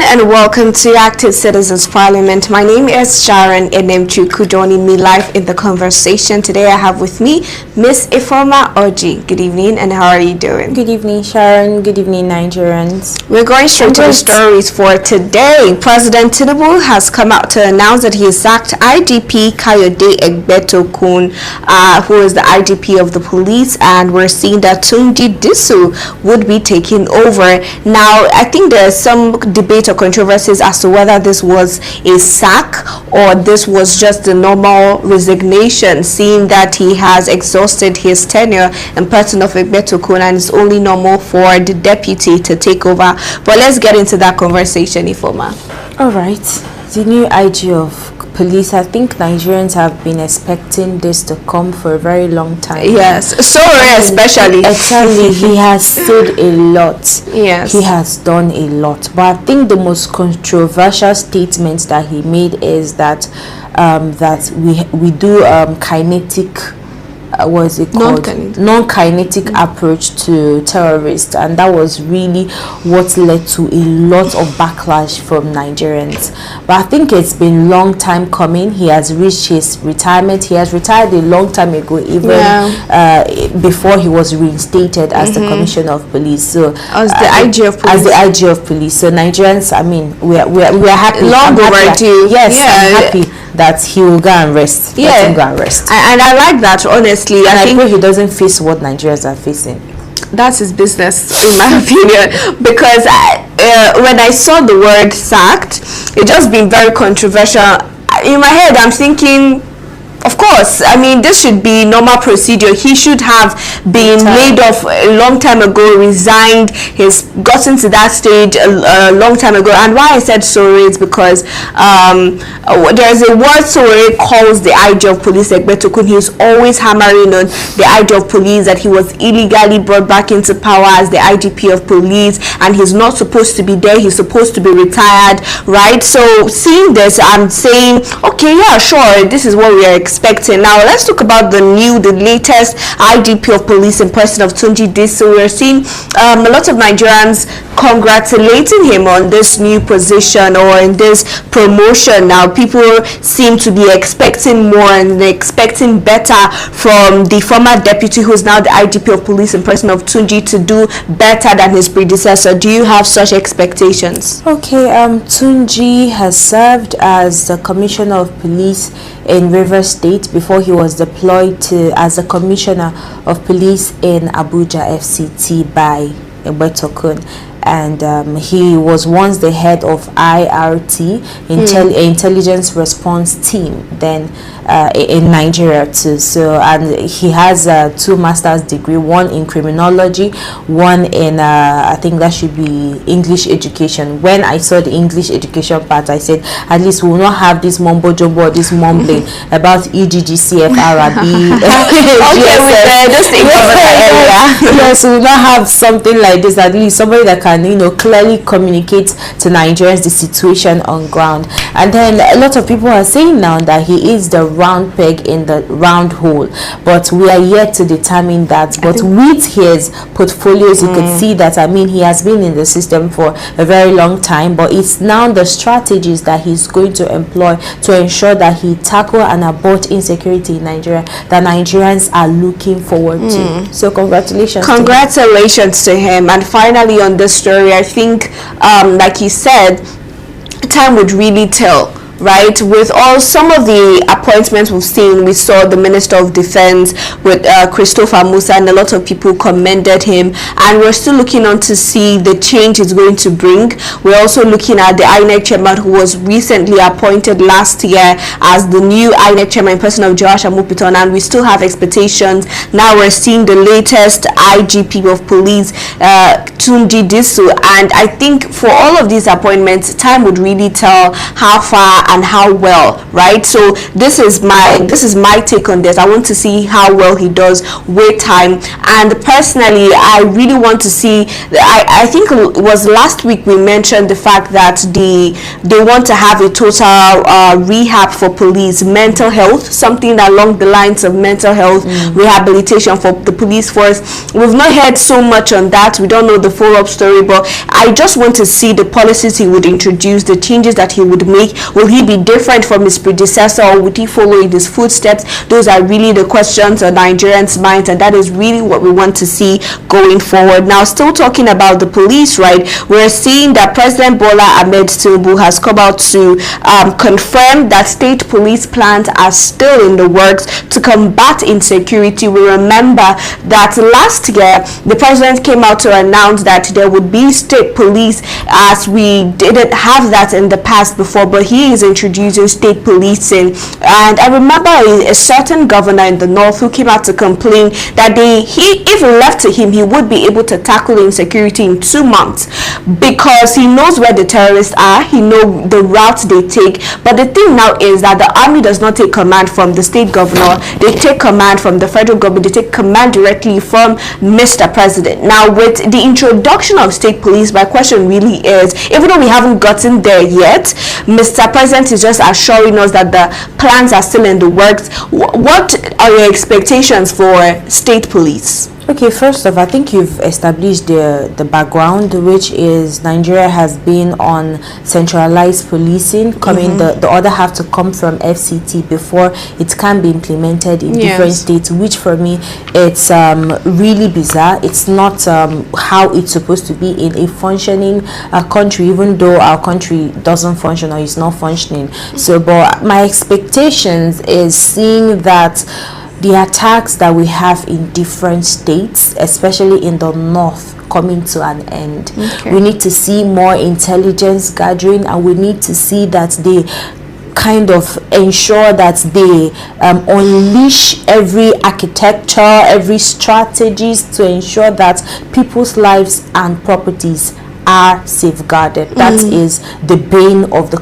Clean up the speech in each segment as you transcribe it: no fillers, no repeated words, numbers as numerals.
and welcome to Active Citizens Parliament. My name is Sharon Enemchuku. Joining me live in the conversation today, I have with me Miss Ifeoma Oji. Good evening, and how are you doing? Good evening, Sharon. Good evening, Nigerians. We're going straight to the stories for today. President Tinubu has come out to announce that he has sacked IGP Egbetokun, who is the IGP of the police, and we're seeing that Chidi would be taking over. Now, I think there's some debate or controversies as to whether this was a sack or this was just a normal resignation, seeing that he has exhausted his tenure in person of Egbetokun and it's only normal for the deputy to take over. But let's get into that conversation, Ifeoma. All right. The new IG of police, I think Nigerians have been expecting this to come for a very long time. Yes, so especially. Exactly, he has said a lot. Yes. He has done a lot. But I think the most controversial statement that he made is that that we do kinetic what is it called? Non-kinetic approach to terrorists, and that was really what led to a lot of backlash from Nigerians. But I think it's been a long time coming. He has reached his retirement. He has retired a long time ago, even before he was reinstated as the Commissioner of Police. So as the IG of police. As the IG of Police. So Nigerians, I mean, we are happy. Long overdue. Yes, I'm happy that he will go and rest. Yeah, let him go and rest. And I like that, honestly. And I think he doesn't face what Nigerians are facing. That's his business, in my opinion. Because when I saw the word sacked, it just been very controversial. In my head, I'm thinking, of course, I mean, this should be normal procedure. He should have been laid off a long time ago, resigned. He's gotten to that stage a long time ago. And why I said sorry is because there's a word sorry calls the IG of police Egbetokun. He's always hammering on the IG of police that he was illegally brought back into power as the IGP of police, and he's not supposed to be there. He's supposed to be retired, right? So seeing this, I'm saying, okay, yeah, sure, this is what we are expecting. Now let's talk about the latest IGP of police in person of Chidi. So we're seeing a lot of Nigerians congratulating him on this new position or in this promotion. Now people seem to be expecting more and expecting better from the former deputy, who's now the IGP of police in person of Chidi, to do better than his predecessor. Do you have such expectations? Okay, Chidi has served as the Commissioner of Police in Rivers State before he was deployed as the Commissioner of Police in Abuja FCT by Egbetokun. And he was once the head of IRT, Intelligence Response Team, then in Nigeria too. So, and he has 2 master's degree, one in criminology, one in I think that should be English education. When I saw the English education part, I said, at least we will not have this mumbo jumbo or this mumbling about EGGCFRB. Yes, we will not have something like this. At least somebody that can, clearly communicate to Nigerians the situation on ground. And then a lot of people are saying now that he is the round peg in the round hole, but we are yet to determine that. But with his portfolios, you could see that, I mean, he has been in the system for a very long time, but it's now the strategies that he's going to employ to ensure that he tackle and abort insecurity in Nigeria that Nigerians are looking forward to. So congratulations to him. And finally, on this story, I think like he said, time would really tell, right? With some of the appointments we've seen, we saw the Minister of Defense with Christopher Musa, and a lot of people commended him, and we're still looking on to see the change it's going to bring. We're also looking at the INEC chairman, who was recently appointed last year as the new INEC chairman in person of Joash Amupiton, and we still have expectations. Now we're seeing the latest IGP of police, Chidi, and I think for all of these appointments, time would really tell how far and how well, right? So this is my take on this. I want to see how well he does with time, and personally I really want to see, I think it was last week we mentioned the fact that they want to have a total rehab for police, mental health, something along the lines of mental health rehabilitation for the police force. We've not heard so much on that. We don't know the follow-up story, but I just want to see the policies he would introduce, the changes that he would make. Will he be different from his predecessor, or would he follow in his footsteps? Those are really the questions on Nigerians' minds, and that is really what we want to see going forward. Now, still talking about the police, right? We're seeing that President Bola Ahmed Tinubu has come out to confirm that state police plans are still in the works to combat insecurity. We remember that last year the president came out to announce that there would be state police, as we didn't have that in the past before, but he is introducing state policing. And I remember a certain governor in the north who came out to complain that if left to him, he would be able to tackle insecurity in 2 months, because he knows where the terrorists are, he knows the routes they take. But the thing now is that the army does not take command from the state governor, they take command from the federal government, they take command directly from Mr. President. Now, with the introduction of state police, my question really is, even though we haven't gotten there yet, Mr. President is just assuring us that the plans are still in the works. What are your expectations for state police? Okay, first off, I think you've established the background, which is Nigeria has been on centralized policing, the order have to come from FCT before it can be implemented in different states, which for me it's really bizarre. It's not how it's supposed to be in a functioning country, even though our country doesn't function or is not functioning. So, but my expectations is seeing that the attacks that we have in different states, especially in the north, coming to an end. We need to see more intelligence gathering, and we need to see that they kind of ensure that they unleash every architecture, every strategies to ensure that people's lives and properties are safeguarded. That is the bane of the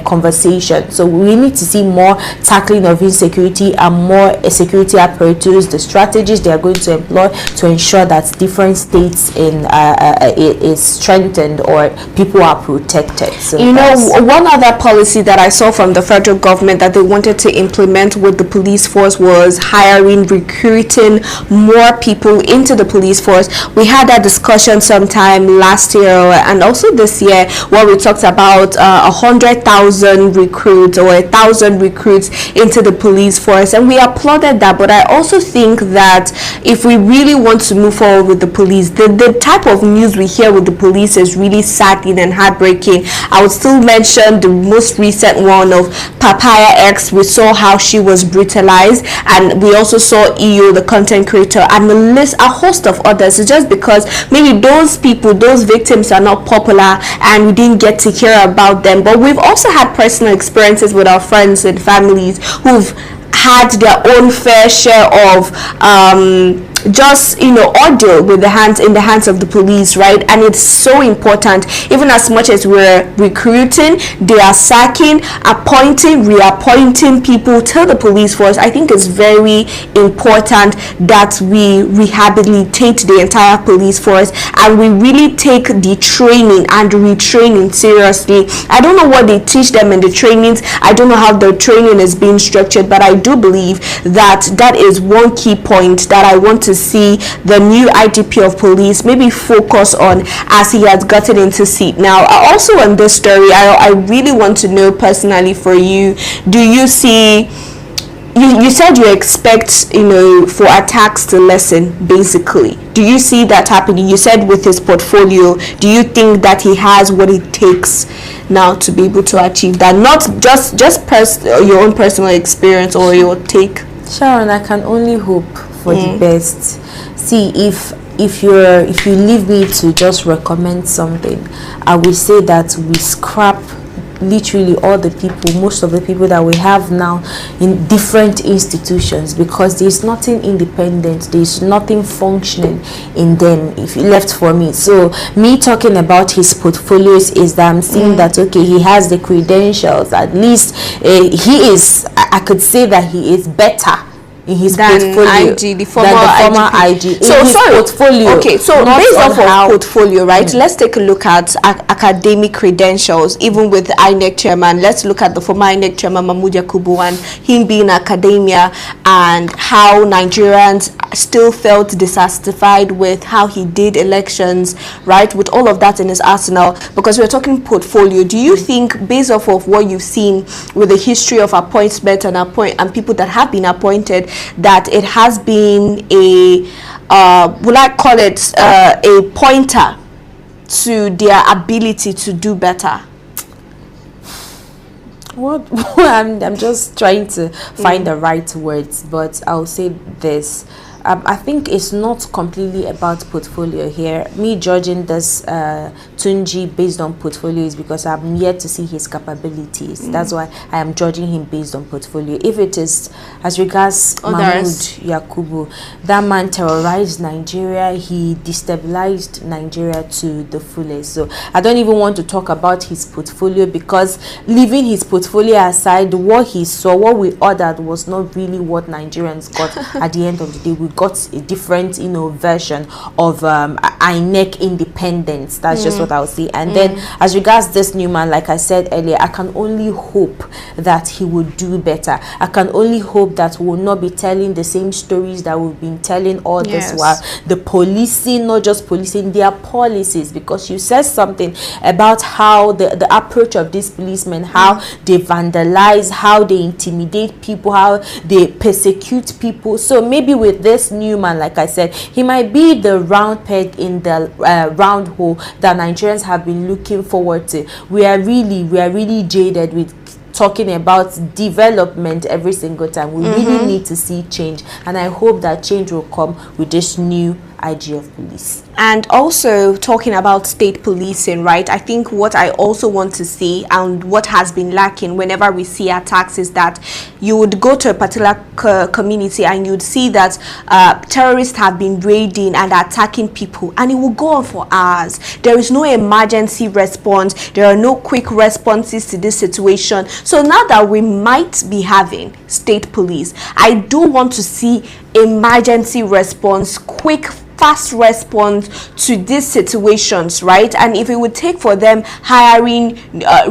conversation. So we need to see more tackling of insecurity and more security apparatus, the strategies they are going to employ to ensure that different states is strengthened or people are protected. So you know, one other policy that I saw from the federal government that they wanted to implement with the police force was hiring, recruiting more people into the police force. We had that discussion sometime last year and also this year, where we talked about 100,000 recruits or 1,000 recruits into the police force, and we applauded that. But I also think that if we really want to move forward with the police, the type of news we hear with the police is really saddening and heartbreaking. I would still mention the most recent one of Papaya X. We saw how she was brutalized, and we also saw EO, the content creator, and a host of others. It's just because maybe those people, those victims are not popular and we didn't get to hear about them. But we've also had personal experiences with our friends and families who've had their own fair share of just, you know, ordeal with in the hands of the police, right? And it's so important. Even as much as we're recruiting, they are sacking, appointing, reappointing people to the police force. I think it's very important that we rehabilitate the entire police force and we really take the training and retraining seriously. I don't know what they teach them in the trainings. I don't know how the training is being structured, but I do believe that that is one key point that I want to see the new IGP of police maybe focus on as he has gotten into seat. Now, also on this story, I really want to know personally for you, do you see, you said you expect, you know, for attacks to lessen, basically. Do you see that happening? You said with his portfolio, do you think that he has what it takes now to be able to achieve that? Not just your own personal experience or your take. Sharon, I can only hope for the best. See, if you leave me to just recommend something, I will say that we scrap literally all the people, most of the people that we have now in different institutions, because there's nothing independent, there's nothing functioning in them, if you left for me. So me talking about his portfolios is that I'm seeing that, okay, he has the credentials, at least he is, I could say that he is better in his portfolio the former IG. So sorry, portfolio. Okay, so based off of portfolio, right? Let's take a look at academic credentials. Even with the INEC chairman, let's look at the former INEC chairman Mahmoud Yakubu and him being academia, and how Nigerians still felt dissatisfied with how he did elections, right? With all of that in his arsenal, because we're talking portfolio. Do you think, based off of what you've seen with the history of appointment and people that have been appointed, that it has been a will I call it a pointer to their ability to do better? What I'm just trying to find the right words, but I'll say this. I think it's not completely about portfolio here. Me judging this Tunji based on portfolio is because I'm yet to see his capabilities. That's why I am judging him based on portfolio. If it is as regards Mahmoud Yakubu, that man terrorized Nigeria. He destabilized Nigeria to the fullest. So I don't even want to talk about his portfolio, because leaving his portfolio aside, what he saw, what we ordered was not really what Nigerians got. At the end of the day, we got a different, version of INEC independence. That's just what I would say. And then as regards this new man, like I said earlier, I can only hope that he would do better. I can only hope that we will not be telling the same stories that we've been telling all this while. The policing, not just policing, their policies, because you said something about how the approach of these policemen, how they vandalize, how they intimidate people, how they persecute people. So maybe with this new man, like I said, he might be the round peg in the round hole that Nigerians have been looking forward to. We are really jaded with talking about development every single time. We really need to see change, and I hope that change will come with this new IG of police. And also talking about state policing, right? I think what I also want to see, and what has been lacking whenever we see attacks, is that you would go to a particular community and you'd see that terrorists have been raiding and attacking people, and it will go on for hours. There is no emergency response. There are no quick responses to this situation. So now that we might be having state police, I do want to see emergency response, quick, fast response to these situations, right? And if it would take for them hiring,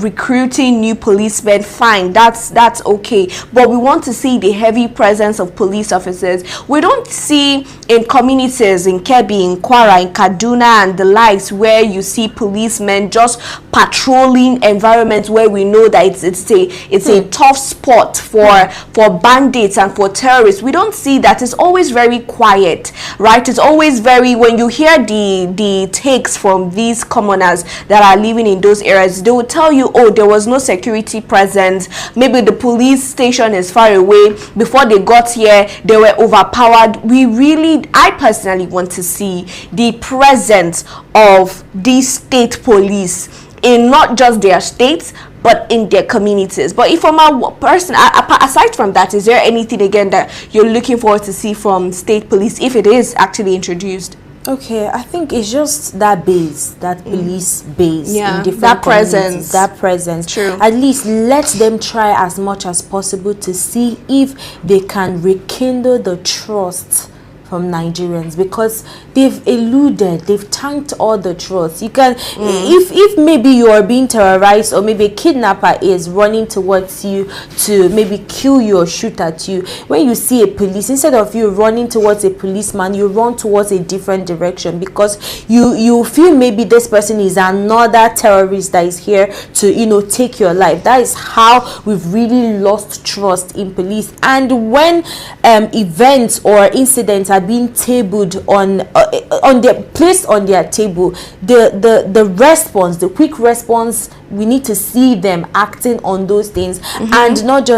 recruiting new policemen, fine, that's okay. But we want to see the heavy presence of police officers. We don't see in communities in Kebbi, in Kwara, in Kaduna and the likes, where you see policemen just patrolling environments where we know that it's a tough spot for bandits and for terrorists. We don't see that. It's always very quiet, right? It's always very, when you hear the takes from these commoners that are living in those areas, they will tell you, oh, there was no security presence, maybe the police station is far away, before they got here they were overpowered. I personally want to see the presence of these state police in not just their states but in their communities. But if from a person, aside from that, is there anything again that you're looking forward to see from state police if it is actually introduced? Okay, I think it's just that base, that police base, in different that presence. That presence. True. At least let them try as much as possible to see if they can rekindle the trust from Nigerians, because they've tanked all the trust. You can, if maybe you are being terrorized, or maybe a kidnapper is running towards you to maybe kill you or shoot at you, when you see a police, instead of you running towards a policeman, you run towards a different direction, because you feel maybe this person is another terrorist that is here to take your life. That is how we've really lost trust in police. And when events or incidents are being tabled placed on their table, the response, the quick response, we need to see them acting on those things, and not just